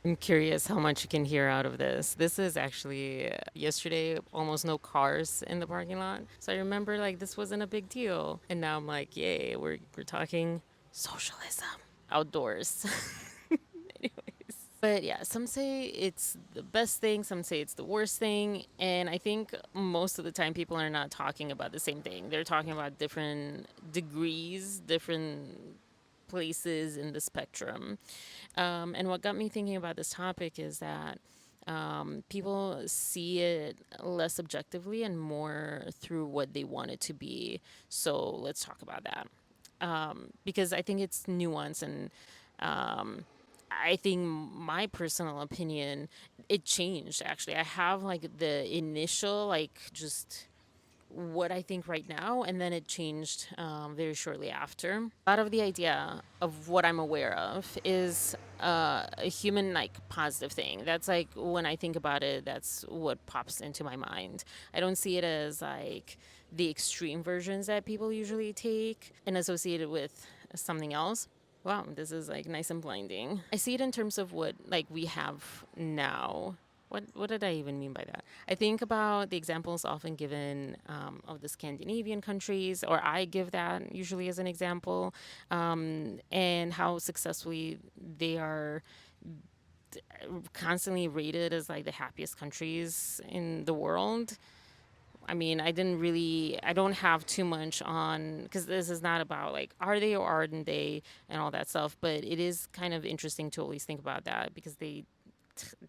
I'm curious how much you can hear out of this. This is actually yesterday, almost no cars in the parking lot. So I remember like this wasn't a big deal. And now I'm like, yay, we're talking socialism outdoors. But yeah, some say it's the best thing, some say it's the worst thing. And I think most of the time people are not talking about the same thing. They're talking about different degrees, different places in the spectrum. And what got me thinking about this topic is that people see it less objectively and more through what they want it to be. So let's talk about that. Because I think it's nuanced and I think my personal opinion, it changed actually. I have like the initial, like just what I think right now, and then it changed very shortly after. A lot of the idea of what I'm aware of is a human like positive thing. That's like when I think about it, that's what pops into my mind. I don't see it as like the extreme versions that people usually take and associate it with something else. Wow, this is like nice and blinding. I see it in terms of what like we have now. What did I even mean by that? I think about the examples often given of the Scandinavian countries, or I give that usually as an example, and how successfully they are constantly rated as like the happiest countries in the world. I mean, I don't have too much on, because this is not about like, are they or aren't they and all that stuff, but it is kind of interesting to always think about that because they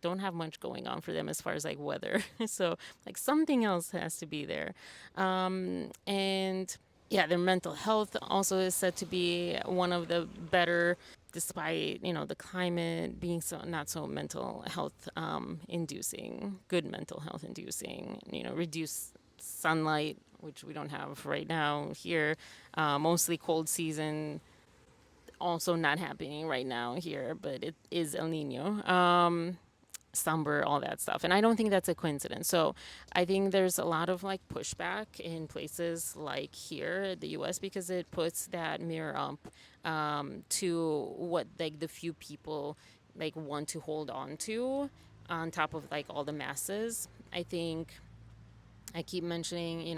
don't have much going on for them as far as like weather. So, like, something else has to be there. And yeah, their mental health also is said to be one of the better, despite the climate being so not so mental health inducing, good mental health inducing. Reduce sunlight, which we don't have right now here. Mostly cold season, also not happening right now here, but it is El Nino. Slumber, all that stuff. And I don't think that's a coincidence. So I think there's a lot of like pushback in places like here, the US, because it puts that mirror up to what like the few people like want to hold on to on top of like all the masses. I think I keep mentioning,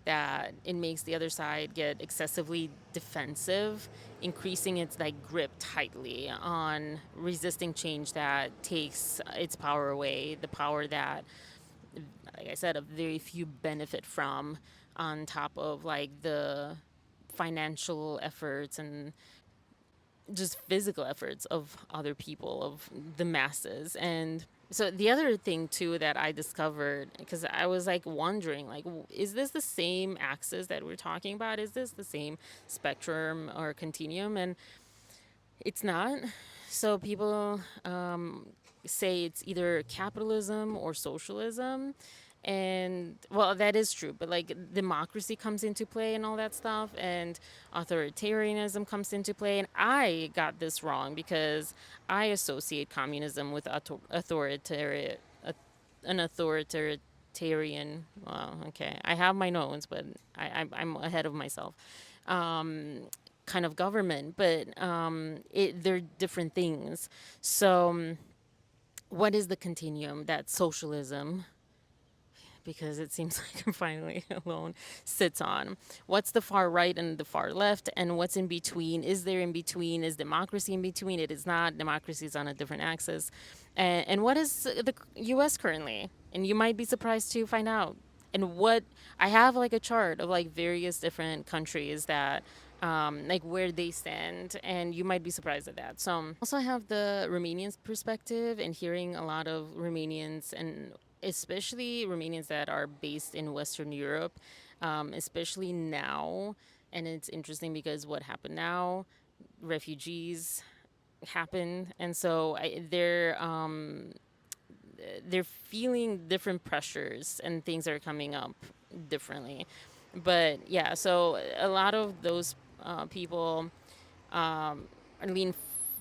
that it makes the other side get excessively defensive, increasing its like grip tightly on resisting change that takes its power away, the power that, like I said, a very few benefit from, on top of like the financial efforts and just physical efforts of other people, of the masses. And so the other thing too that I discovered, because I was like wondering, like, is this the same axis that we're talking about? Is this the same spectrum or continuum? And it's not. So people say it's either capitalism or socialism. And well, that is true, but like democracy comes into play and all that stuff, and authoritarianism comes into play. And I got this wrong because I associate communism with an authoritarian. Well, okay, I have my notes, but I'm ahead of myself. Kind of government, but they're different things. So, what is the continuum that socialism, because it seems like I'm finally alone, sits on? What's the far right and the far left, and what's in between? Is there in between? Is democracy in between? It is not. Democracy is on a different axis. And what is the U.S. currently? And you might be surprised to find out. And what I have like a chart of like various different countries that like where they stand, and you might be surprised at that. So also I have the Romanian perspective and hearing a lot of Romanians, and especially Romanians that are based in Western Europe, especially now. And it's interesting because what happened now, refugees happened, and so they're feeling different pressures and things are coming up differently. But yeah, so a lot of those people lean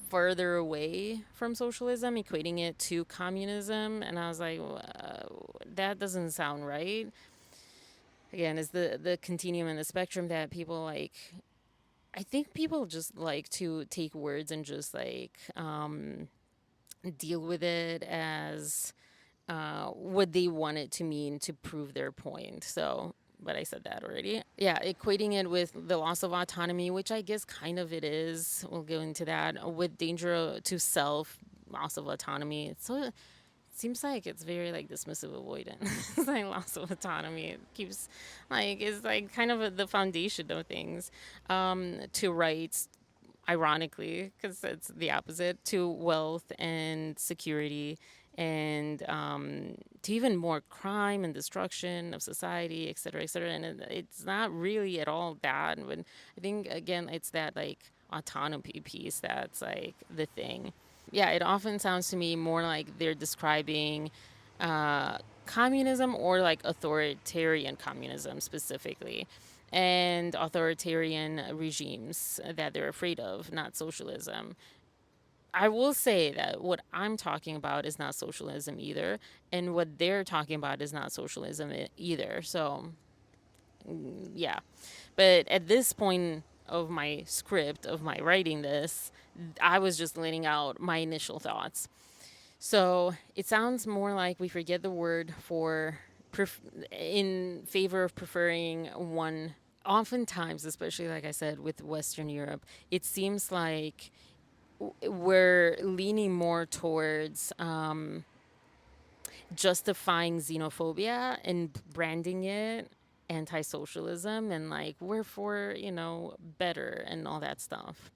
further away from socialism, equating it to communism. And I was like, that doesn't sound right. Again, is the continuum and the spectrum that people like. I think people just like to take words and just like deal with it as what they want it to mean to prove their point. So, but I said that already. Yeah, equating it with the loss of autonomy, which I guess kind of it is. We'll go into that with danger to self, loss of autonomy. So it seems like it's very like dismissive avoidant. It's like loss of autonomy. It keeps like it's like kind of the foundation of things. To rights, ironically, because it's the opposite, to wealth and security, and to even more crime and destruction of society, et cetera, et cetera. And it's not really at all that. But I think, again, it's that like autonomy piece that's like the thing. Yeah, it often sounds to me more like they're describing communism or like authoritarian communism specifically, and authoritarian regimes that they're afraid of, not socialism. I will say that what I'm talking about is not socialism either, and what they're talking about is not socialism either. So, yeah. But at this point of my script, of my writing this, I was just laying out my initial thoughts. So it sounds more like we forget the word for in favor of preferring one. Oftentimes, especially like I said with Western Europe, it seems like we're leaning more towards justifying xenophobia and branding it anti-socialism, and like we're for better and all that stuff.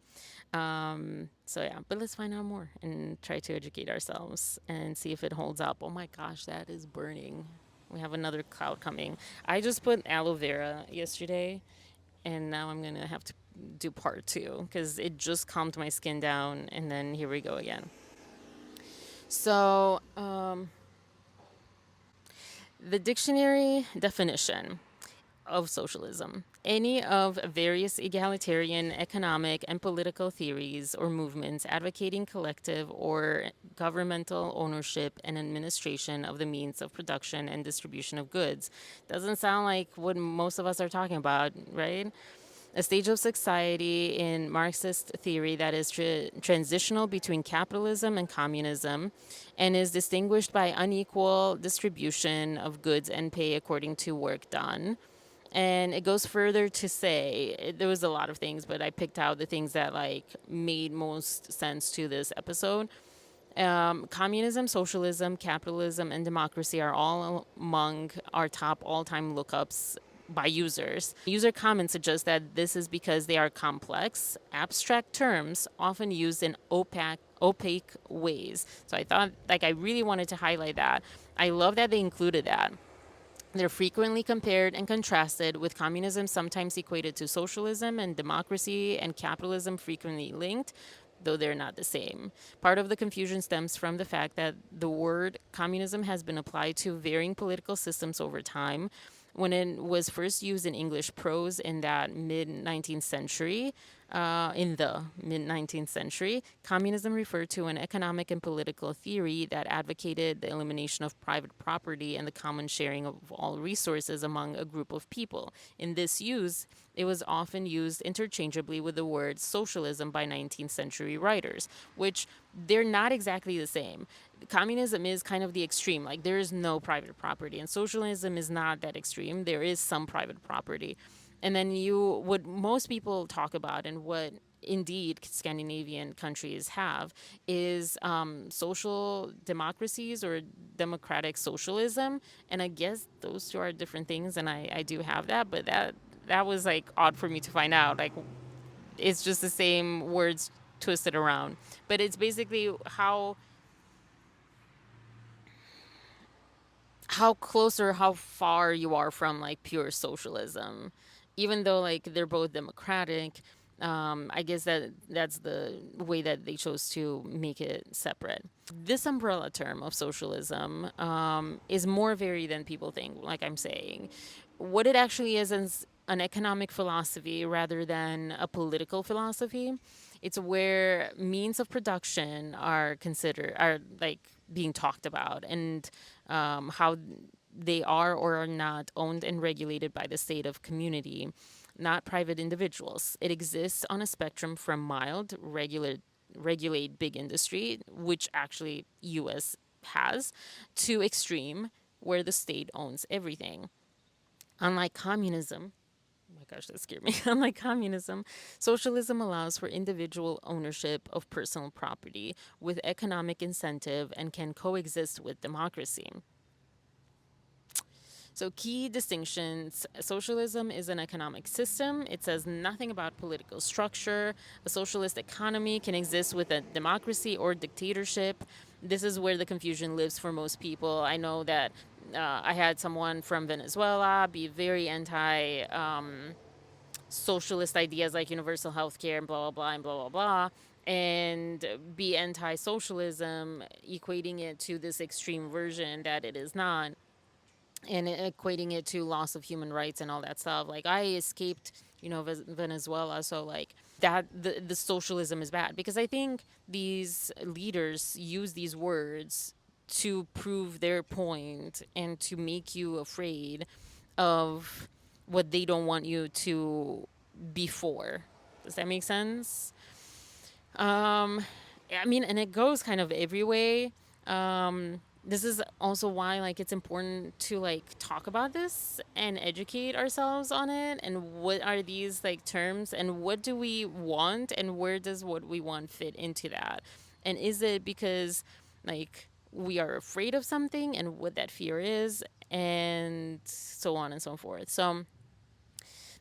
So yeah, but let's find out more and try to educate ourselves and see if it holds up. Oh my gosh, that is burning. We have another cloud coming. I just put aloe vera yesterday, and now I'm gonna have to do part two because it just calmed my skin down, and then here we go again. So, the dictionary definition of socialism: any of various egalitarian economic and political theories or movements advocating collective or governmental ownership and administration of the means of production and distribution of goods. Doesn't sound like what most of us are talking about, right? A stage of society in Marxist theory that is transitional between capitalism and communism, and is distinguished by unequal distribution of goods and pay according to work done. And it goes further to say, there was a lot of things, but I picked out the things that like made most sense to this episode. Communism, socialism, capitalism, and democracy are all among our top all-time lookups by users. User comments suggest that this is because they are complex, abstract terms often used in opaque ways. So I thought, like, I really wanted to highlight that. I love that they included that. They're frequently compared and contrasted, with communism sometimes equated to socialism and democracy and capitalism frequently linked, though they're not the same. Part of the confusion stems from the fact that the word communism has been applied to varying political systems over time. When it was first used in English prose in that mid 19th century, in the mid 19th century, communism referred to an economic and political theory that advocated the elimination of private property and the common sharing of all resources among a group of people. In this use, it was often used interchangeably with the word socialism by 19th century writers, which they're not exactly the same. Communism is kind of the extreme, like there is no private property, and socialism is not that extreme. There is some private property. And then what most people talk about, and what indeed Scandinavian countries have, is social democracies or democratic socialism. And I guess those two are different things, and I do have that, but that was like odd for me to find out. Like it's just the same words twisted around, but it's basically how close or how far you are from like pure socialism, even though like they're both democratic. I guess that's the way that they chose to make it separate. This umbrella term of socialism is more varied than people think. Like I'm saying, what it actually is an economic philosophy rather than a political philosophy. It's where means of production are like being talked about, and how they are or are not owned and regulated by the state of community, not private individuals. It exists on a spectrum from mild, regulate big industry, which actually US has, to extreme where the state owns everything. Unlike communism, oh my gosh, that scared me. Unlike communism, socialism allows for individual ownership of personal property with economic incentive and can coexist with democracy. So, key distinctions: socialism is an economic system. It says nothing about political structure. A socialist economy can exist with a democracy or dictatorship. This is where the confusion lives for most people. I know that I had someone from Venezuela be very anti socialist ideas like universal health care and blah, blah, blah, and blah, blah, blah, and be anti socialism, equating it to this extreme version that it is not, and equating it to loss of human rights and all that stuff. Like, I escaped, Venezuela, so like that the socialism is bad because I think these leaders use these words to prove their point and to make you afraid of what they don't want you to be for. Does that make sense? I mean, and it goes kind of every way. This is also why like it's important to like talk about this and educate ourselves on it, and what are these like terms and what do we want and where does what we want fit into that, and is it because like we are afraid of something and what that fear is, and so on and so forth. So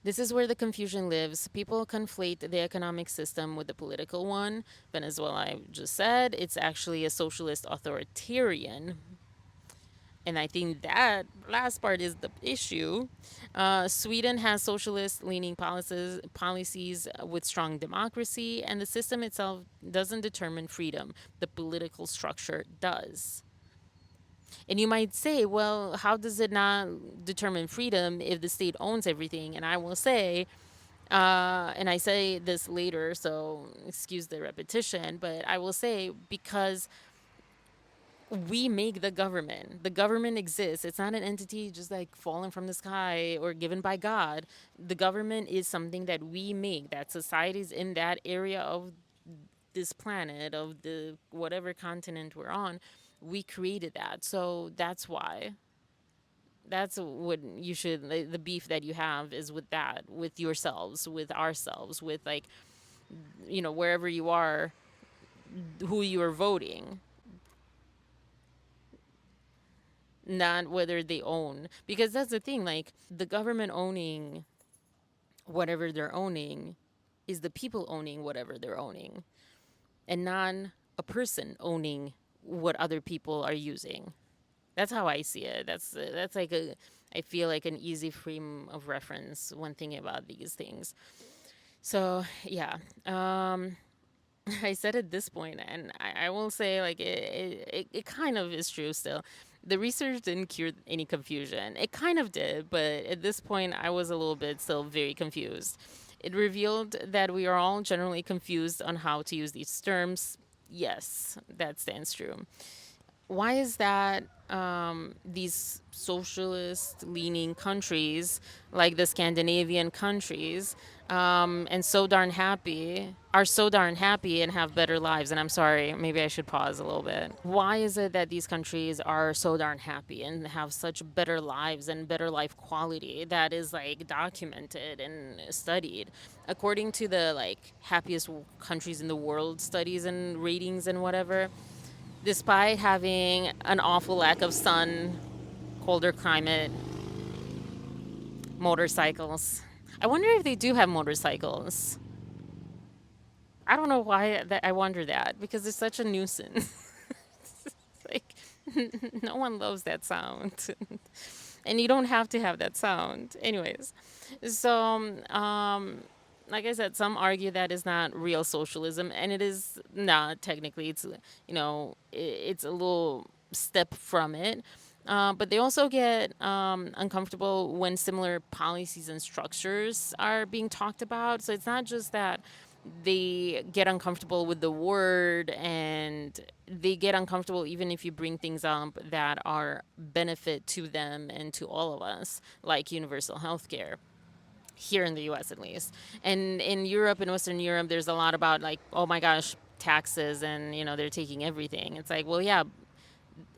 this is where the confusion lives. People conflate the economic system with the political one. Venezuela, I just said, it's actually a socialist authoritarian. And I think that last part is the issue. Sweden has socialist leaning policies with strong democracy, and the system itself doesn't determine freedom. The political structure does. And you might say, well, how does it not determine freedom if the state owns everything? And I will say, and I say this later, so excuse the repetition, but I will say because we make the government. The government exists. It's not an entity just like fallen from the sky or given by God. The government is something that we make, that societies in that area of this planet, of the whatever continent we're on, we created that. So that's why. That's what you should, the beef that you have is with that, with yourselves, with ourselves, with like, wherever you are, who you are voting, not whether they own. Because that's the thing, like, the government owning whatever they're owning is the people owning whatever they're owning, and not a person owning what other people are using. That's how I see it. That's like I feel like an easy frame of reference when thinking about these things. So yeah, I said at this point, and I will say like it kind of is true still. The research didn't cure any confusion. It kind of did, but at this point, I was a little bit still very confused. It revealed that we are all generally confused on how to use these terms. Yes, that stands true. Why is that these socialist leaning countries like the Scandinavian countries and so darn happy are so darn happy and have better lives? And I'm sorry, maybe I should pause a little bit. Why is it that these countries are so darn happy and have such better lives and better life quality that is like documented and studied? According to the like happiest countries in the world studies and ratings and whatever, despite having an awful lack of sun, colder climate, motorcycles. I wonder if they do have motorcycles. I don't know why that I wonder that because it's such a nuisance. Like no one loves that sound. And you don't have to have that sound. Anyways, so like I said, some argue that is not real socialism, and it is not technically. It's it's a little step from it. But they also get uncomfortable when similar policies and structures are being talked about. So it's not just that they get uncomfortable with the word, and they get uncomfortable even if you bring things up that are benefit to them and to all of us, like universal health care here in the US at least. And in Europe, in Western Europe, there's a lot about like, oh my gosh, taxes and they're taking everything. It's like, well, yeah,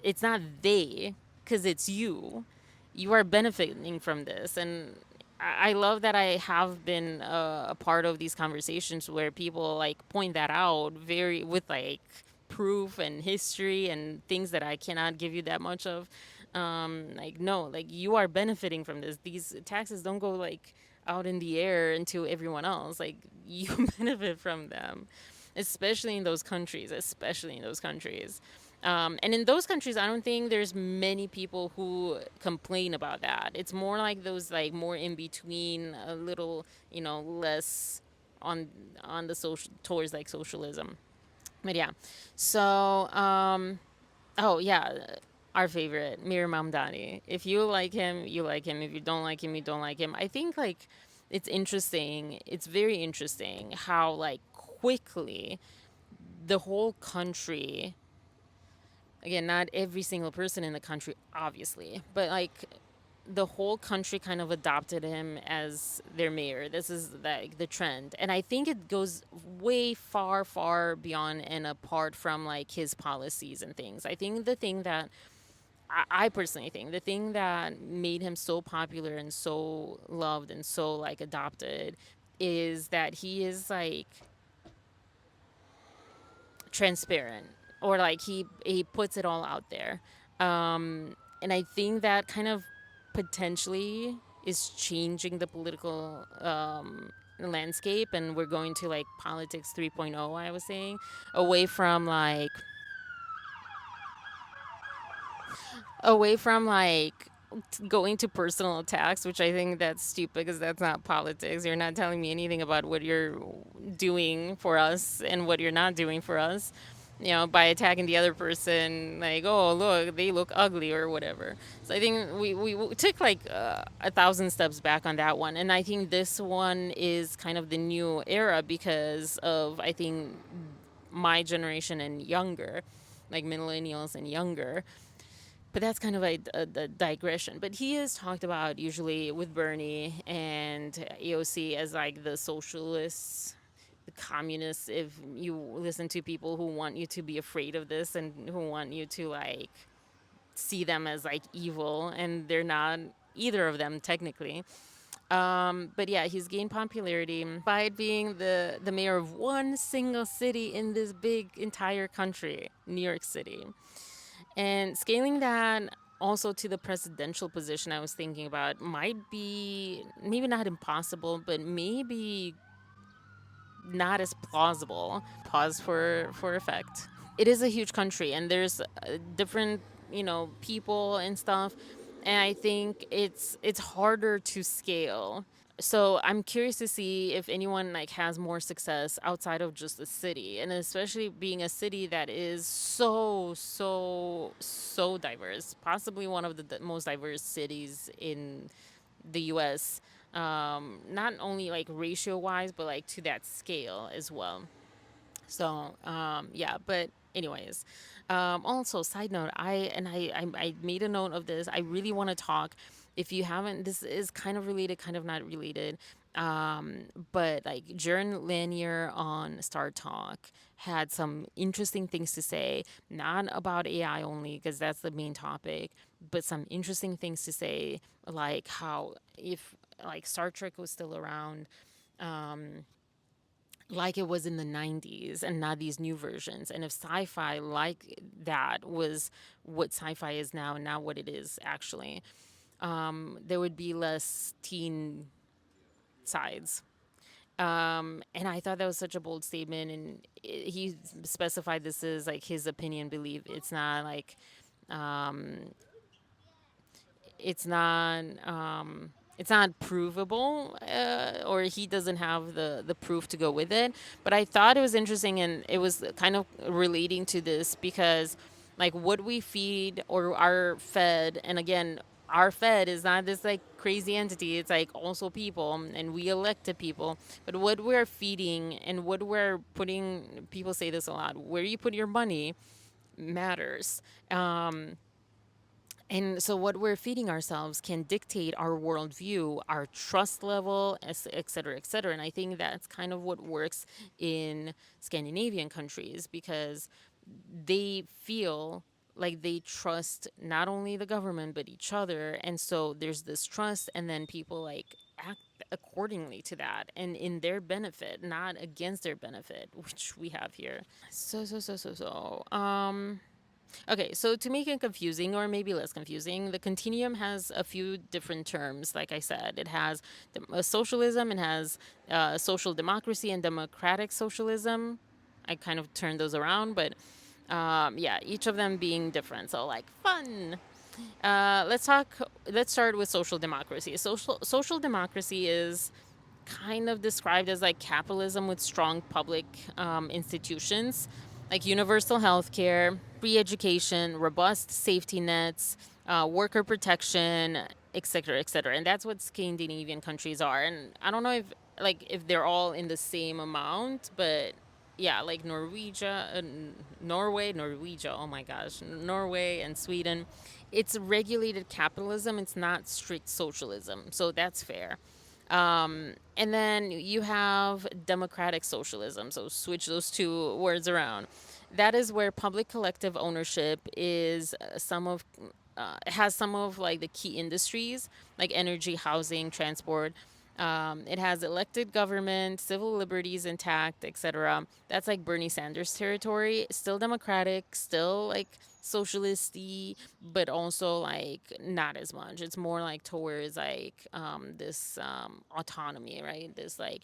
it's not they, because it's you. You are benefiting from this. And I love that I have been a part of these conversations where people like point that out very with like proof and history and things that I cannot give you that much of. Like, no, like you are benefiting from this. These taxes don't go like out in the air into everyone else. Like, you benefit from them, especially in those countries, especially in those countries. And in those countries, I don't think there's many people who complain about that. It's more like those like more in between, a little, less on the social towards like socialism. But yeah, so oh yeah, our favorite Mir Mamdani. If you like him, you like him. If you don't like him, you don't like him. I think like it's interesting. It's very interesting how like quickly the whole country, again, not every single person in the country, obviously, but like the whole country kind of adopted him as their mayor. This is like the trend. And I think it goes way far, far beyond and apart from like his policies and things. I think the thing that I personally think the thing that made him so popular and so loved and so like adopted is that he is like transparent, or like he puts it all out there. And I think that kind of potentially is changing the political landscape, and we're going to like politics 3.0, I was saying, away from like going to personal attacks, which I think that's stupid because that's not politics. You're not telling me anything about what you're doing for us and what you're not doing for us. By attacking the other person, like, oh, look, they look ugly or whatever. So I think we took like 1,000 steps back on that one. And I think this one is kind of the new era because of, I think, my generation and younger, like millennials and younger. But that's kind of a digression. But he is talked about usually with Bernie and AOC as like the socialists, the communists. If you listen to people who want you to be afraid of this and who want you to like see them as like evil, and they're not either of them technically. But yeah, he's gained popularity by being the mayor of one single city in this big entire country, New York City. And scaling that also to the presidential position, I was thinking about, might be maybe not impossible, but maybe not as plausible. Pause for effect. It is a huge country, and there's different people and stuff, and I think it's harder to scale. So I'm curious to see if anyone like has more success outside of just the city, and especially being a city that is so diverse, possibly one of the most diverse cities in the US. Not only like ratio wise, but like to that scale as well. So yeah, but anyways, also side note, I made a note of this. I really want to talk. If you haven't, this is kind of related, kind of not related. But like Jaron Lanier on Star Talk had some interesting things to say, not about AI only, because that's the main topic, but some interesting things to say, like how if like Star Trek was still around, like it was in the 90s and not these new versions, and if sci-fi like that was what sci-fi is now and not what it is actually, there would be less teen sides. And I thought that was such a bold statement, and he specified this as like his opinion, belief. It's not like it's not it's not provable, or he doesn't have the proof to go with it. But I thought it was interesting, and it was kind of relating to this because like what we feed or are fed, and again, our fed is not this like crazy entity. It's like also people, and we elected people. But what we're feeding and what we're putting, people say this a lot, where you put your money matters. And so, what we're feeding ourselves can dictate our worldview, our trust level, et cetera, et cetera. And I think that's kind of what works in Scandinavian countries because they feel like they trust not only the government but each other. And so, there's this trust, and then people like act accordingly to that and in their benefit, not against their benefit, which we have here. Okay, so to make it confusing, or maybe less confusing, the continuum has a few different terms. Like I said, it has socialism, it has social democracy, and democratic socialism. I kind of turned those around, but yeah, each of them being different. So, like, fun. Let's talk. Let's start with social democracy. Social democracy is kind of described as like capitalism with strong public institutions, like universal health care, free education, robust safety nets, worker protection, etc., etc. And that's what Scandinavian countries are. And I don't know if they're all in the same amount, but yeah, like Norway, oh my gosh, Norway and Sweden, it's regulated capitalism. It's not strict socialism, so that's fair. And then you have democratic socialism. So switch those two words around. That is where public collective ownership is has some of like the key industries like energy, housing, transport. It has elected government, civil liberties intact, etc. That's like Bernie Sanders territory. Still democratic, still like socialisty, but also like not as much. It's more like towards like this autonomy, right? This like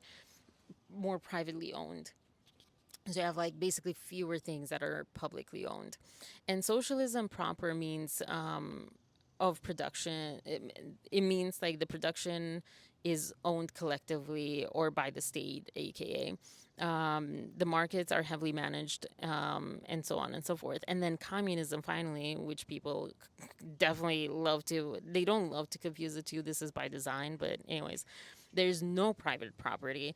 more privately owned. So you have like basically fewer things that are publicly owned. And socialism proper means of production. It means like the production is owned collectively or by the state, aka. The markets are heavily managed, and so on and so forth. And then communism, finally, which people definitely love to, they don't love to confuse the two. This is by design, but, anyways, there's no private property,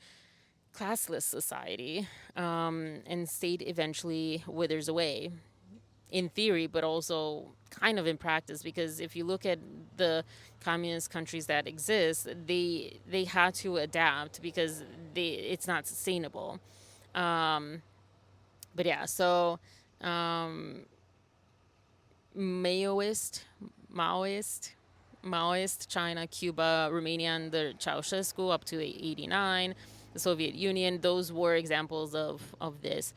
classless society, and state eventually withers away in theory, but also kind of in practice. Because if you look at the communist countries that exist, they had to adapt because it's not sustainable. Um, but yeah, so um, Maoist, Maoist, Maoist China, Cuba, Romania, and the Ceausescu up to 89, the Soviet Union. Those were examples of this.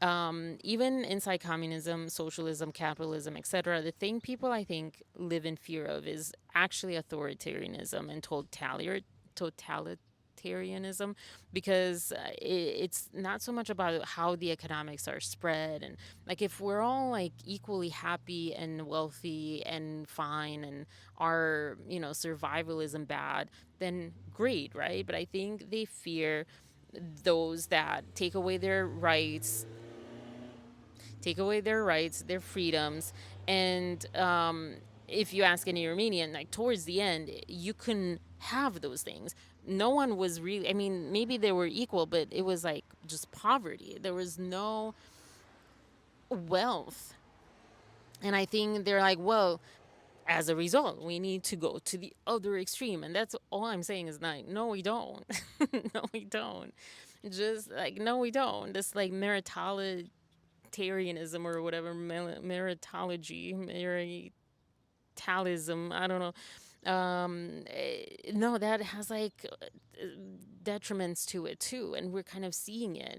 Even inside communism, socialism, capitalism, etc., the thing people I think live in fear of is actually authoritarianism and totalitarianism, because it's not so much about how the economics are spread, and like if we're all like equally happy and wealthy and fine and our survival isn't bad, then great, right? But I think they fear those that take away their rights, their freedoms. And if you ask any Romanian, like towards the end, you couldn't have those things. No one was really, I mean, maybe they were equal, but it was like just poverty. There was no wealth. And I think they're like, well, as a result, we need to go to the other extreme. And that's all I'm saying is like, no, we don't. No, we don't. Just like, no, we don't. This like meritarianism or whatever, meritalism, I don't know. No, that has like detriments to it too, and we're kind of seeing it.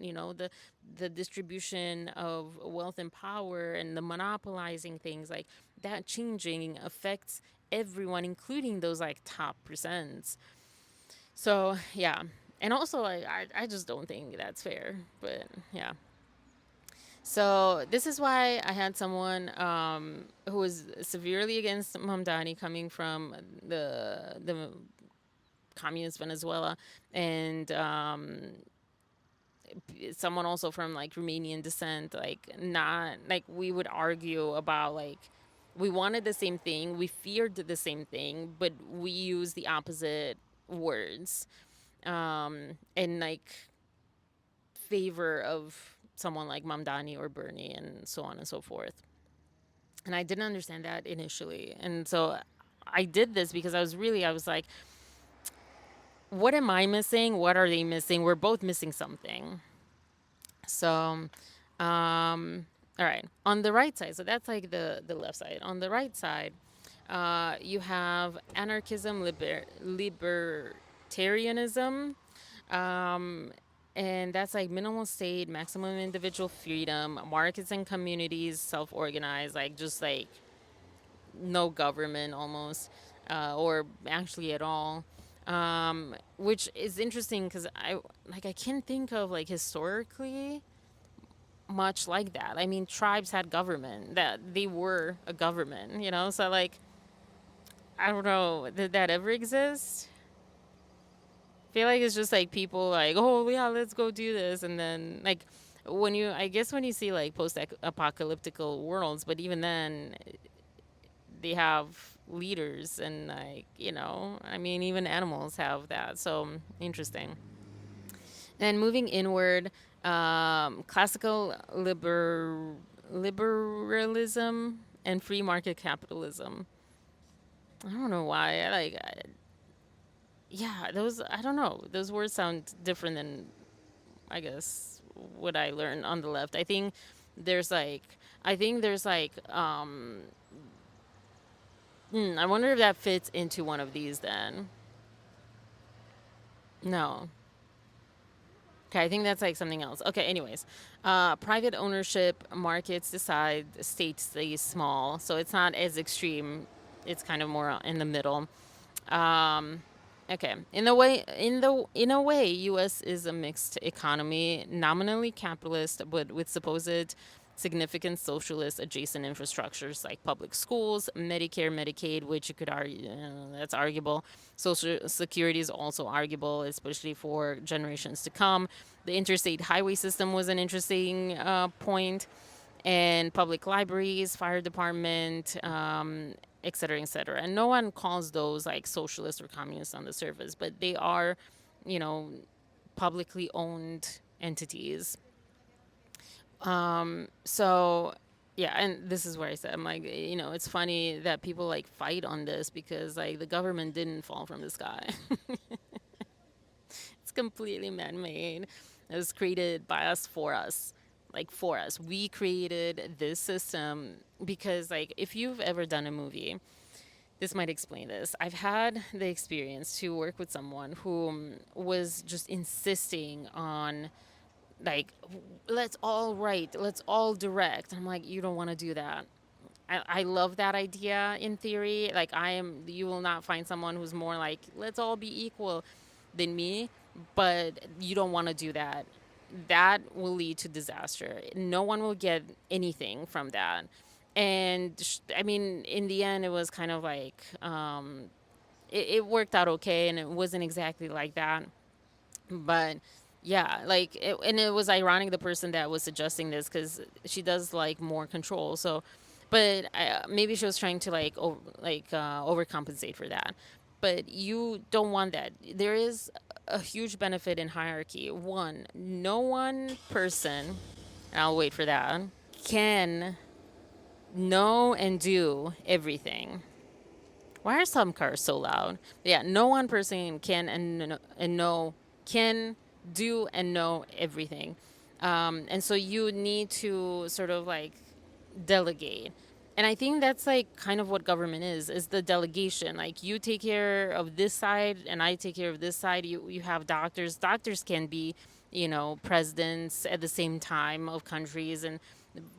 The distribution of wealth and power and the monopolizing things like that changing affects everyone, including those like top percents. So yeah, and also like I just don't think that's fair. But yeah. So this is why I had someone who was severely against Mamdani, coming from the communist Venezuela, and someone also from like Romanian descent. Like, not like we would argue about like we wanted the same thing, we feared the same thing, but we use the opposite words, and like favor of someone like Mamdani or Bernie and so on and so forth. And I didn't understand that initially. And so I did this because I was like, what am I missing? What are they missing? We're both missing something. So, all right, on the right side, so that's like the left side. On the right side, you have anarchism, libertarianism, um, and that's like minimal state, maximum individual freedom, markets and communities self-organize, like just like no government almost, or actually at all. Which is interesting because I can't think of like historically much like that. I mean, tribes had government, that they were a government, you know? So, like, I don't know, did that ever exist? I feel like it's just like people, like, oh, yeah, let's go do this. And then, like, I guess when you see like post apocalyptical worlds, but even then, they have leaders and, like, I mean, even animals have that. So, interesting. And moving inward, classical liberalism and free market capitalism. I don't know why. Yeah, those, I don't know. Those words sound different than, I guess, what I learned on the left. There's like, I think there's like, I wonder if that fits into one of these then. No. Okay, I think that's like something else. Okay, anyways. Private ownership, markets decide, state stays small. So it's not as extreme. It's kind of more in the middle. Um, okay. In a way, U.S. is a mixed economy, nominally capitalist, but with supposed significant socialist adjacent infrastructures like public schools, Medicare, Medicaid, which you could argue that's arguable. Social security is also arguable, especially for generations to come. The interstate highway system was an interesting point, and public libraries, fire department, et cetera, et cetera. And no one calls those like socialist or communist on the surface, but they are, you know, publicly owned entities. So, yeah, and this is where I said, I'm like, it's funny that people like fight on this because like the government didn't fall from the sky. It's completely man made. It was created by us for us. Like for us. We created this system because, like, if you've ever done a movie, this might explain this. I've had the experience to work with someone who was just insisting on, like, let's all write, let's all direct. I'm like, you don't want to do that. I love that idea in theory. Like, you will not find someone who's more like, let's all be equal than me, but you don't want to do that. That will lead to disaster. No one will get anything from that. And I mean, in the end, it was kind of like, it worked out okay, and it wasn't exactly like that. But yeah, like, and it was ironic the person that was suggesting this because she does like more control. So, but maybe she was trying to like overcompensate for that. But you don't want that. There is a huge benefit in hierarchy. One, no one person, and I'll wait for that, can know and do everything. Why are some cars so loud? Yeah, no one person can and know can do and know everything, and so you need to sort of like delegate. And I think that's like kind of what government is the delegation. Like, you take care of this side and I take care of this side. You have doctors. Doctors can be, presidents at the same time of countries, and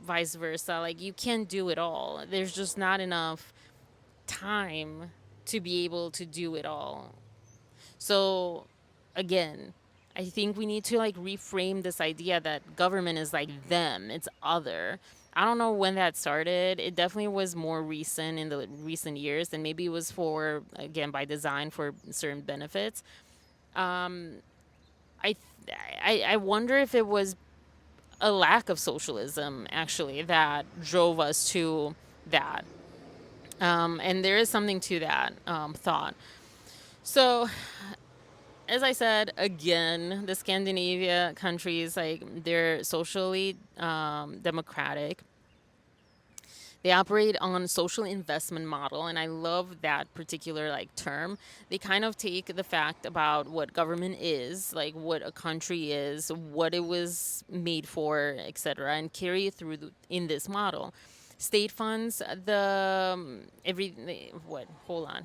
vice versa. Like, you can't do it all. There's just not enough time to be able to do it all. So, again, I think we need to like reframe this idea that government is like them, it's other. I don't know when that started. It definitely was more recent in the recent years, and maybe it was for, again, by design for certain benefits. I I wonder if it was a lack of socialism actually that drove us to that. And there is something to that thought. So, as I said, again, the Scandinavia countries, like, they're socially democratic. They operate on social investment model, and I love that particular like term. They kind of take the fact about what government is, like what a country is, what it was made for, etc., and carry it through in this model. State funds the every what? Hold on.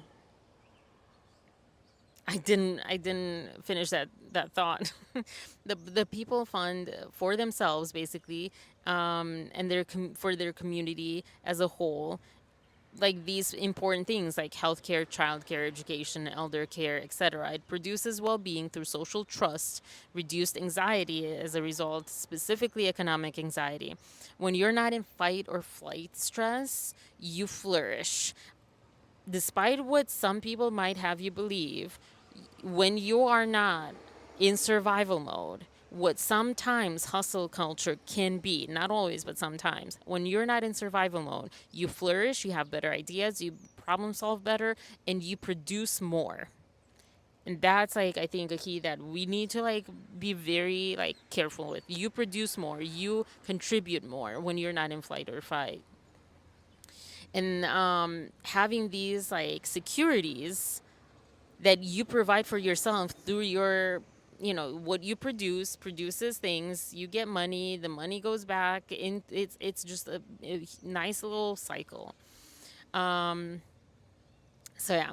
I didn't finish that thought. The people fund for themselves basically, and for their community as a whole, like these important things like healthcare, childcare, education, elder care, etc. It produces well-being through social trust, reduced anxiety as a result, specifically economic anxiety. When you're not in fight or flight stress, you flourish. Despite what some people might have you believe, when you are not in survival mode, what sometimes hustle culture can be, not always, but sometimes, when you're not in survival mode, you flourish, you have better ideas, you problem solve better, and you produce more. And that's like, I think, a key that we need to like be very like careful with. You produce more, you contribute more when you're not in flight or fight. And having these like securities that you provide for yourself through your, what you produces things, you get money, the money goes back, and it's just a nice little cycle. So yeah.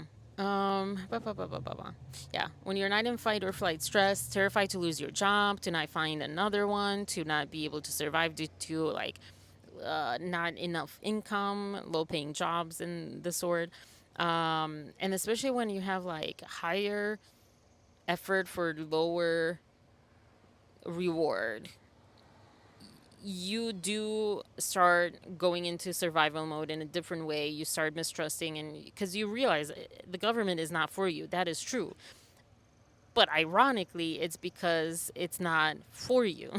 Yeah, when you're not in fight or flight stress, terrified to lose your job, to not find another one, to not be able to survive due to like not enough income, low paying jobs, and the sort. And especially when you have like higher effort for lower reward, you do start going into survival mode in a different way. You start mistrusting, and because you realize the government is not for you. That is true. But ironically, it's because it's not for you.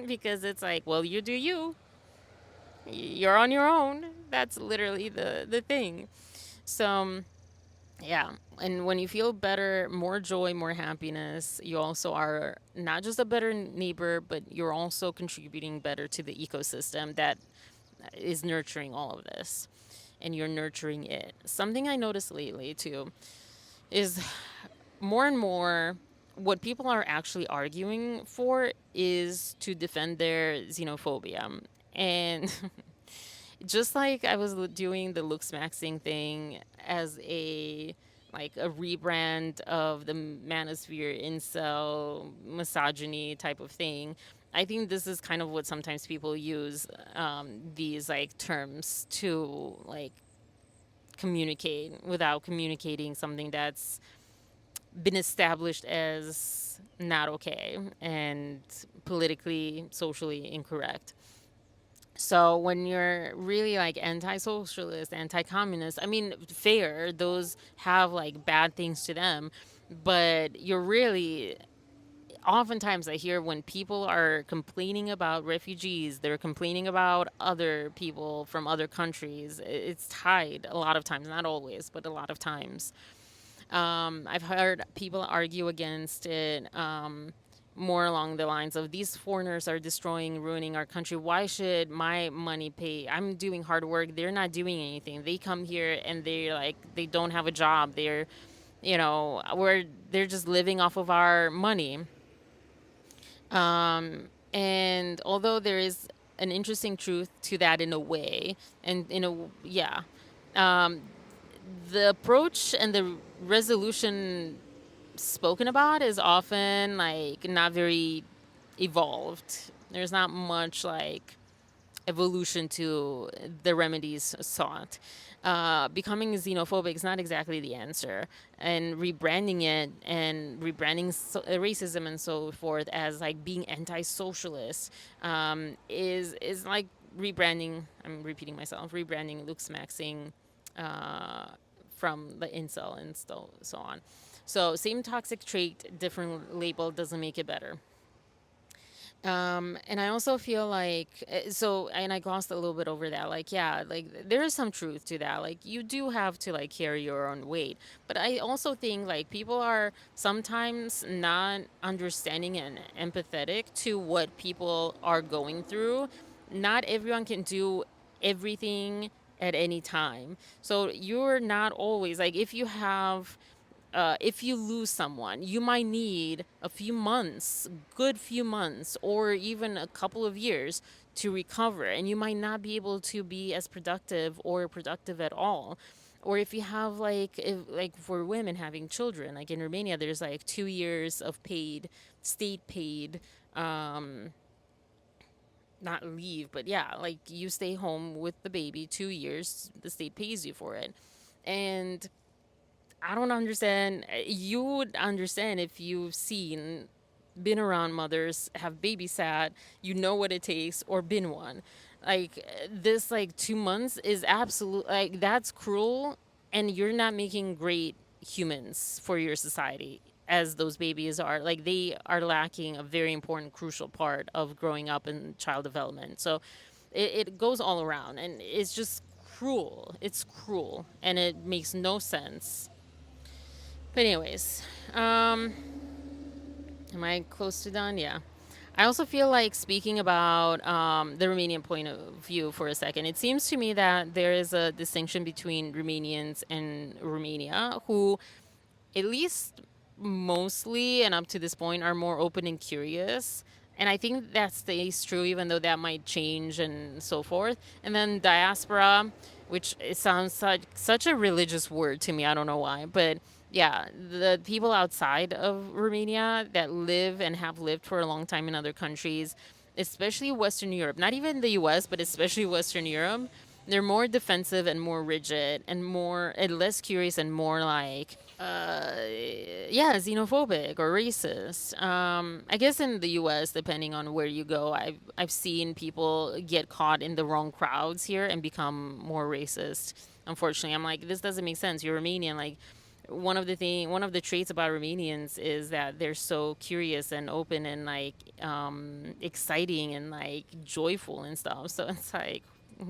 Because it's like, well, you do you. You're on your own. That's literally the thing. So, yeah. And when you feel better, more joy, more happiness, you also are not just a better neighbor, but you're also contributing better to the ecosystem that is nurturing all of this. And you're nurturing it. Something I noticed lately too is more and more what people are actually arguing for is to defend their xenophobia. And just like I was doing the looks maxing thing as a like a rebrand of the manosphere incel misogyny type of thing. I think this is kind of what sometimes people use these like terms to like communicate without communicating something that's been established as not okay and politically, socially incorrect. So when you're really like anti-socialist, anti-communist, I mean, fair, those have like bad things to them, but you're really oftentimes I hear when people are complaining about refugees, they're complaining about other people from other countries. It's tied a lot of times, not always, but a lot of times. I've heard people argue against it more along the lines of these foreigners are destroying, ruining our country. Why should my money pay? I'm doing hard work. They're not doing anything. They come here and they're like, they don't have a job. They're just living off of our money. And although there is an interesting truth to that in a way, and yeah, um, the approach and the resolution spoken about is often like not very evolved. There's not much like evolution to the remedies sought. Becoming xenophobic is not exactly the answer, and rebranding it and rebranding racism and so forth as like being anti-socialist is like rebranding. I'm repeating myself. Rebranding looks maxing uh, from the incel and so on. So same toxic trait, different label doesn't make it better. And I also feel like and I glossed a little bit over that. Like, yeah, like there is some truth to that. Like, you do have to like carry your own weight. But I also think like people are sometimes not understanding and empathetic to what people are going through. Not everyone can do everything at any time. So you're not always like, if you lose someone, you might need a few months, good few months, or even a couple of years to recover, and you might not be able to be as productive or productive at all. Or if you have like, if, like for women having children, like in Romania, there's like 2 years of paid, state paid, um, not leave, but yeah, like you stay home with the baby 2 years, the state pays you for it. And I don't understand. You would understand if you've seen, been around mothers, have babysat, you know what it takes, or been one. Like this, like 2 months is absolute. Like that's cruel, and you're not making great humans for your society. As those babies are, like they are lacking a very important, crucial part of growing up and child development. So it goes all around, and it's just cruel. It's cruel, and it makes no sense. But anyways, um, am I close to done? Yeah. I also feel like speaking about the Romanian point of view for a second. It seems to me that there is a distinction between Romanians and Romania, who at least mostly and up to this point are more open and curious. And I think that stays true, even though that might change and so forth. And then diaspora, which it sounds such a religious word to me. I don't know why, but yeah, the people outside of Romania that live and have lived for a long time in other countries, especially Western Europe, not even the U.S., but especially Western Europe, they're more defensive and more rigid and more and less curious and more like yeah, xenophobic or racist. I guess in the U.S., depending on where you go, I've seen people get caught in the wrong crowds here and become more racist. Unfortunately, I'm like, this doesn't make sense. You're Romanian. Like, one of the traits about Romanians is that they're so curious and open and like exciting and like joyful and stuff. So it's like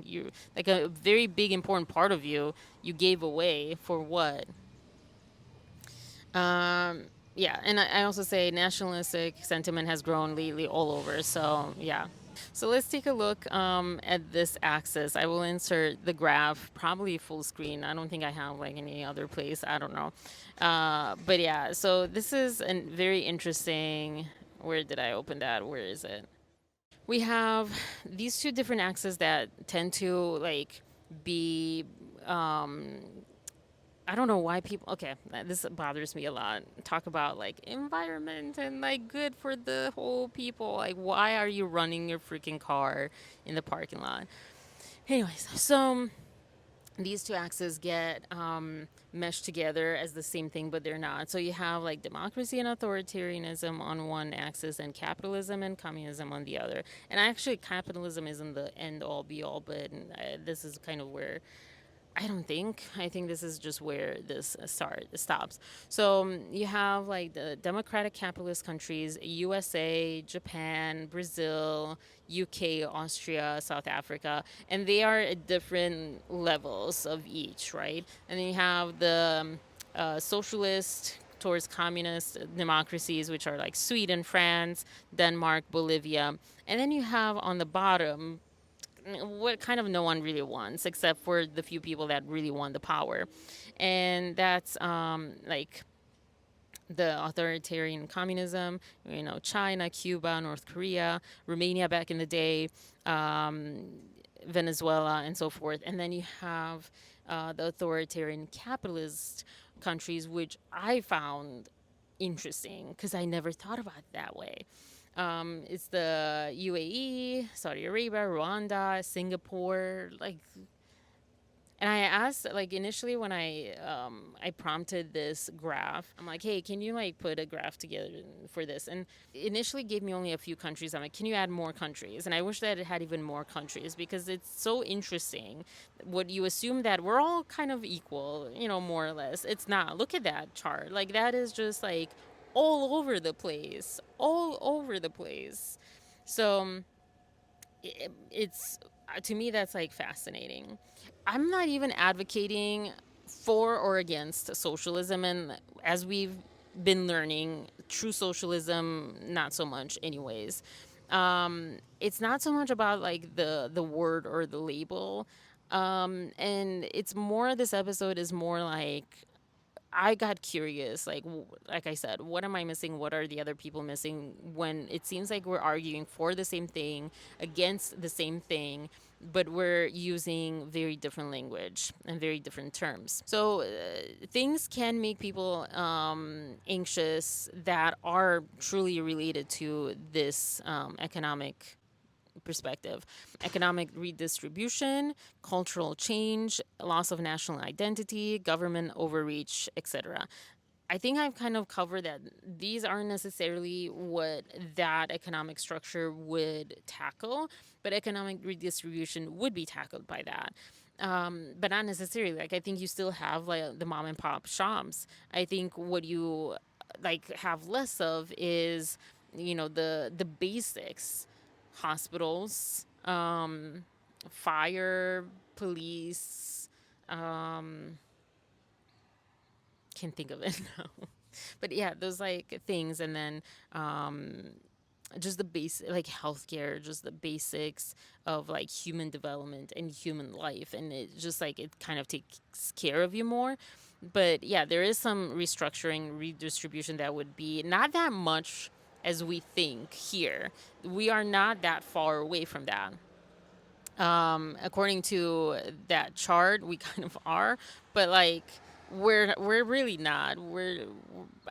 you like a very big important part of you gave away for what? Um, yeah, and I also say nationalistic sentiment has grown lately all over. So yeah. So let's take a look at this axis. I will insert the graph, probably full screen. I don't think I have like any other place. I don't know. But yeah, so this is a very interesting. Where did I open that? Where is it? We have these two different axes that tend to like be I don't know why people. Okay, this bothers me a lot. Talk about like environment and like good for the whole people. Like, why are you running your freaking car in the parking lot? Anyways, so these two axes get meshed together as the same thing, but they're not. So you have like democracy and authoritarianism on one axis, and capitalism and communism on the other. And actually, capitalism isn't the end all be all, but this is kind of where I don't think. I think this is just where this stops. So you have like the democratic capitalist countries: USA, Japan, Brazil, UK, Austria, South Africa, and they are at different levels of each, right? And then you have the socialist towards communist democracies, which are like Sweden, France, Denmark, Bolivia, and then you have on the bottom what kind of no one really wants, except for the few people that really want the power, and that's like the authoritarian communism, China, Cuba, North Korea, Romania back in the day, um, Venezuela, and so forth. And then you have the authoritarian capitalist countries, which I found interesting because I never thought about it that way. It's the UAE, Saudi Arabia, Rwanda, Singapore, like. And I asked, like, initially when I prompted this graph, I'm like, hey, can you like put a graph together for this? And initially gave me only a few countries. I'm like, can you add more countries? And I wish that it had even more countries because it's so interesting. What you assume that we're all kind of equal, more or less. It's not. Look at that chart. Like that is just like all over the place, all over the place. So it's to me that's like fascinating. I'm not even advocating for or against socialism, and as we've been learning, true socialism not so much anyways. It's not so much about like the word or the label. And it's more, this episode is more like, I got curious, like like I said, what am I missing? What are the other people missing? When it seems like we're arguing for the same thing, against the same thing, but we're using very different language and very different terms. So things can make people anxious that are truly related to this economic perspective. Economic redistribution, cultural change, loss of national identity, government overreach, etc. I think I've kind of covered that these aren't necessarily what that economic structure would tackle, but economic redistribution would be tackled by that. But not necessarily. Like, I think you still have like the mom and pop shops. I think what you like have less of is, the basics, hospitals, fire, police, can't think of it now. But yeah, those like things, and then just the basic, like healthcare, just the basics of like human development and human life, and it just like it kind of takes care of you more. But yeah, there is some restructuring, redistribution that would be not that much as we think here. We are not that far away from that. According to that chart, we kind of are, but like we're really not.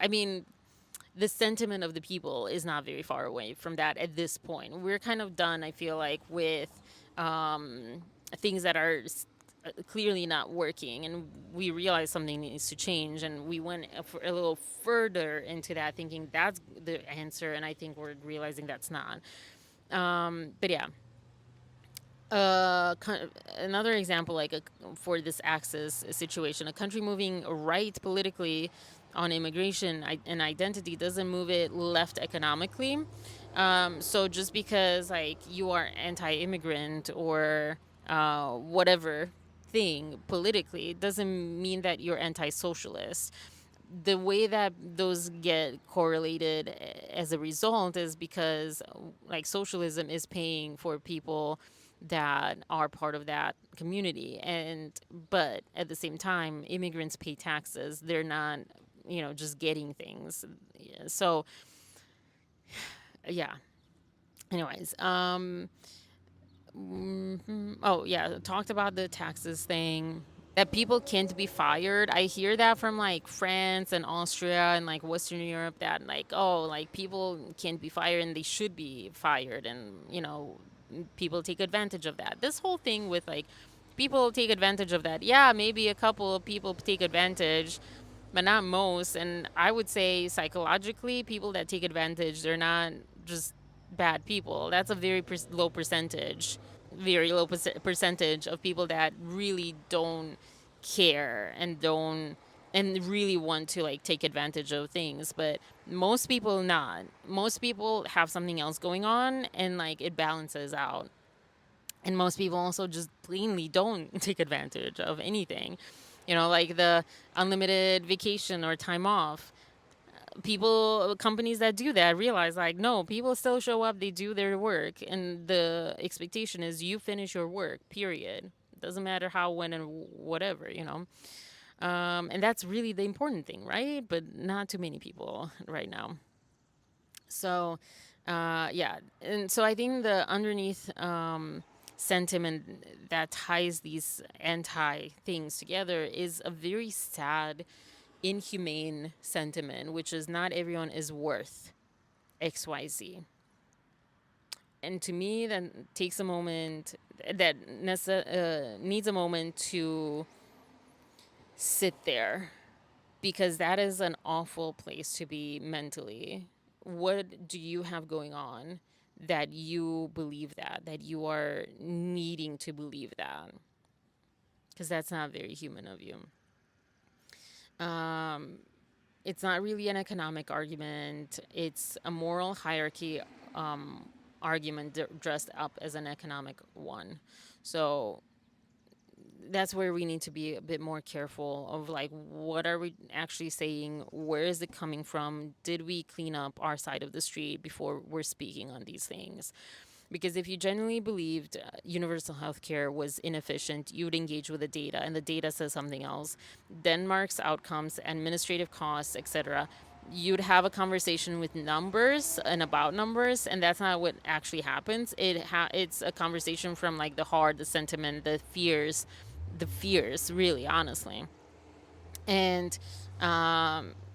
I mean, the sentiment of the people is not very far away from that at this point. We're kind of done, I feel like, with things that are clearly not working, and we realize something needs to change, and we went a little further into that thinking that's the answer, and I think we're realizing that's not. But yeah, another example, like for this axis situation, a country moving right politically on immigration and identity doesn't move it left economically. So just because like you are anti-immigrant or whatever thing politically doesn't mean that you're anti-socialist. The way that those get correlated as a result is because like socialism is paying for people that are part of that community, and but at the same time immigrants pay taxes. They're not, just getting things. So yeah, anyways, oh yeah, talked about the taxes thing, that people can't be fired. I hear that from like France and Austria and like Western Europe, that like, oh, like people can't be fired and they should be fired, and people take advantage of that. This whole thing with like people take advantage of that. Yeah, maybe a couple of people take advantage, but not most. And I would say psychologically, people that take advantage, they're not just bad people. That's a very low percentage, very low percentage of people that really don't care and don't and really want to like take advantage of things. But most people not. Most people have something else going on, and like it balances out. And most people also just plainly don't take advantage of anything. Like the unlimited vacation or time off. People, companies that do that realize like, no, people still show up, they do their work, and the expectation is you finish your work, period. Doesn't matter how, when, and whatever. And that's really the important thing, right? But not too many people right now. So, yeah. And so I think the underneath sentiment that ties these anti things together is a very sad, inhumane sentiment, which is not everyone is worth XYZ. And to me, that takes a moment, that needs a moment to sit there, because that is an awful place to be mentally. What do you have going on that you believe that you are needing to believe that? Because that's not very human of you. Um, it's not really an economic argument, it's a moral hierarchy argument dressed up as an economic one. So that's where we need to be a bit more careful of like, what are we actually saying, where is it coming from, did we clean up our side of the street before we're speaking on these things? Because if you genuinely believed universal healthcare was inefficient, you would engage with the data, and the data says something else. Denmark's outcomes, administrative costs, etc. You'd have a conversation with numbers and about numbers, and that's not what actually happens. It's a conversation from like the heart, the sentiment, the fears, really, honestly. And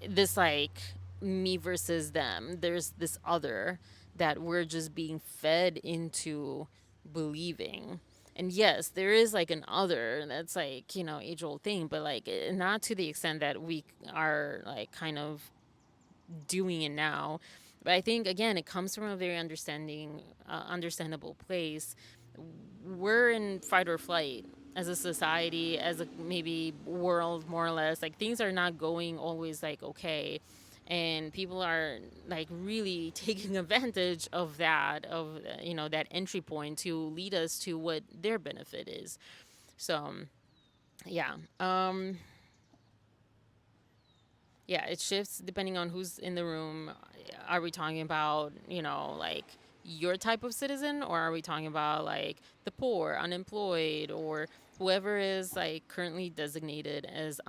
this like me versus them, there's this other that we're just being fed into believing. And yes, there is like an other that's like, age old thing, but like not to the extent that we are like kind of doing it now. But I think again, it comes from a very understandable place. We're in fight or flight as a society, as a maybe world, more or less. Like things are not going always like okay, and people are like really taking advantage of that entry point to lead us to what their benefit is. So yeah. Yeah, it shifts depending on who's in the room. Are we talking about, like your type of citizen, or are we talking about like the poor, unemployed, or whoever is like currently designated as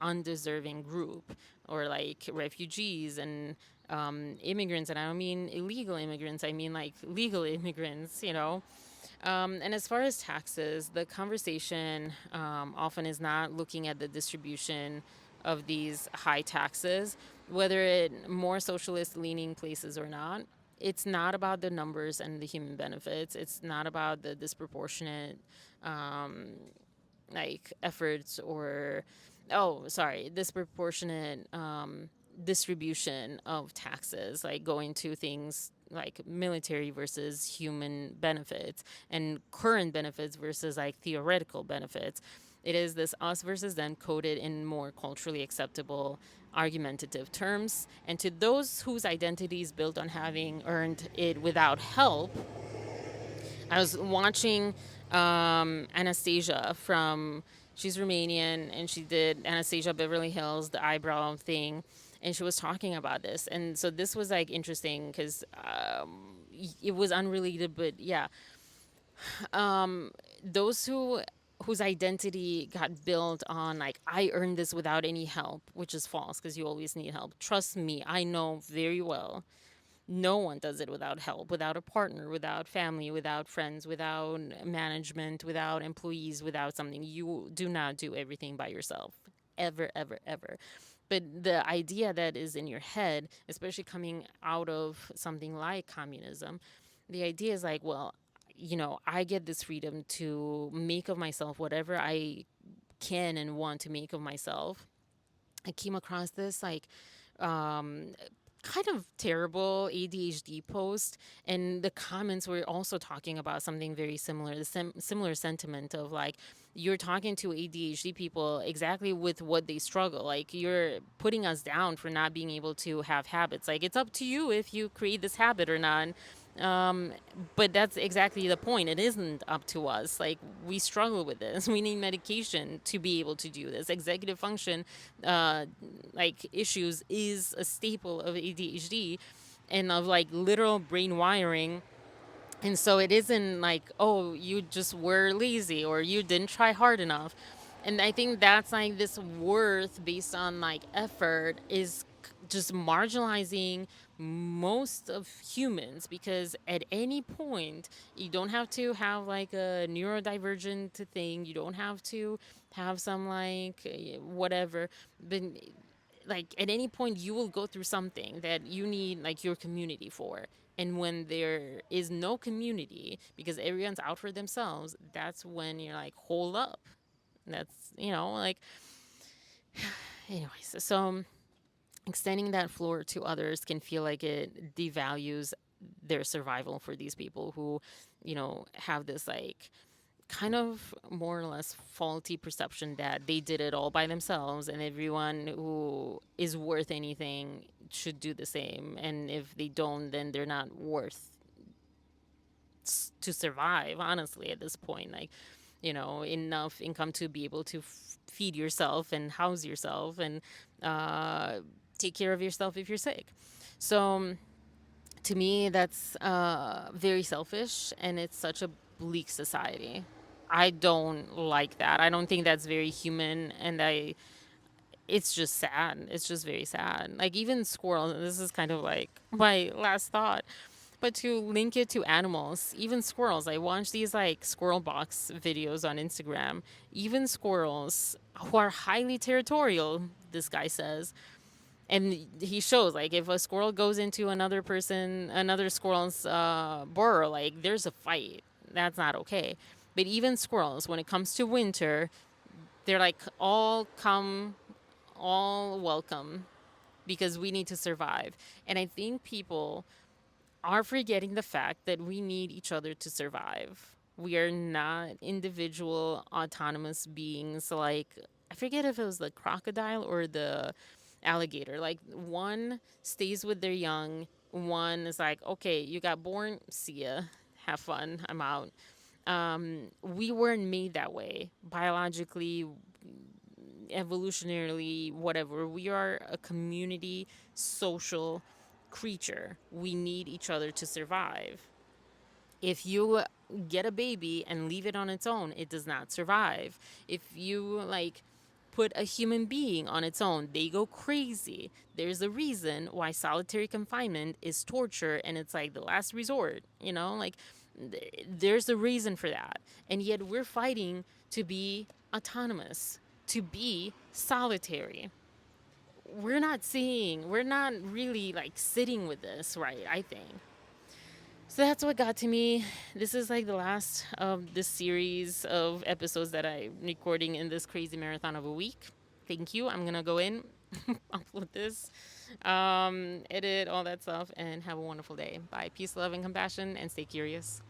undeserving group, or like refugees and immigrants? And I don't mean illegal immigrants, I mean like legal immigrants. And as far as taxes, the conversation often is not looking at the distribution of these high taxes, whether it more socialist leaning places or not. It's not about the numbers and the human benefits. It's not about the disproportionate like efforts or disproportionate distribution of taxes, like going to things like military versus human benefits and current benefits versus like theoretical benefits. It is this us versus them coded in more culturally acceptable argumentative terms. And to those whose identity is built on having earned it without help, I was watching Anastasia from, she's Romanian, and she did Anastasia Beverly Hills, the eyebrow thing, and she was talking about this. And so this was like interesting because it was unrelated, but yeah, those whose identity got built on like I earned this without any help, which is false because you always need help. Trust me, I know very well no one does it without help, without a partner, without family, without friends, without management, without employees, without something. You do not do everything by yourself. Ever, ever, ever. But the idea that is in your head, especially coming out of something like communism, the idea is like, well, I get this freedom to make of myself whatever I can and want to make of myself. I came across this like kind of terrible ADHD post, and the comments were also talking about something very similar, the similar sentiment of like you're talking to ADHD people exactly with what they struggle. Like you're putting us down for not being able to have habits. Like it's up to you if you create this habit or not. But that's exactly the point. It isn't up to us. Like we struggle with this. We need medication to be able to do this. Executive function, like issues, is a staple of ADHD, and of like literal brain wiring. And so it isn't like, oh, you just were lazy or you didn't try hard enough. And I think that's like this worth based on like effort is just marginalizing most of humans, because at any point you don't have to have like a neurodivergent thing, you don't have to have some like whatever, but like at any point you will go through something that you need like your community for. And when there is no community because everyone's out for themselves, that's when you're like, hold up. That's, like, anyways. So extending that floor to others can feel like it devalues their survival for these people who, have this like kind of more or less faulty perception that they did it all by themselves and everyone who is worth anything should do the same. And if they don't, then they're not worth to survive, honestly, at this point. Like, enough income to be able to feed yourself and house yourself and take care of yourself if you're sick. So To me, that's very selfish, and it's such a bleak society. I don't like that. I don't think that's very human, and it's just sad. It's just very sad. Like even squirrels, and this is kind of like my last thought, but to link it to animals, even squirrels. I watch these like squirrel box videos on Instagram. Even squirrels who are highly territorial, this guy says, and he shows like if a squirrel goes into another squirrel's burrow, like there's a fight. That's not okay. But even squirrels, when it comes to winter, they're like all come, all welcome, because we need to survive. And I think people are forgetting the fact that we need each other to survive. We are not individual autonomous beings like, I forget if it was the crocodile or the alligator. Like one stays with their young, one is like, okay, you got born, see ya, have fun, I'm out. We weren't made that way biologically, evolutionarily, whatever. We are a community, social creature. We need each other to survive. If you get a baby and leave it on its own, it does not survive. If you like put a human being on its own, they go crazy. There's a reason why solitary confinement is torture and it's like the last resort, you know? Like there's a reason for that. And yet we're fighting to be autonomous, to be solitary. We're not really like sitting with this, right? I think. So that's what got to me. This is like the last of this series of episodes that I'm recording in this crazy marathon of a week. Thank you. I'm gonna go in, upload this, edit all that stuff, and have a wonderful day. Bye. Peace, love, and compassion, and stay curious.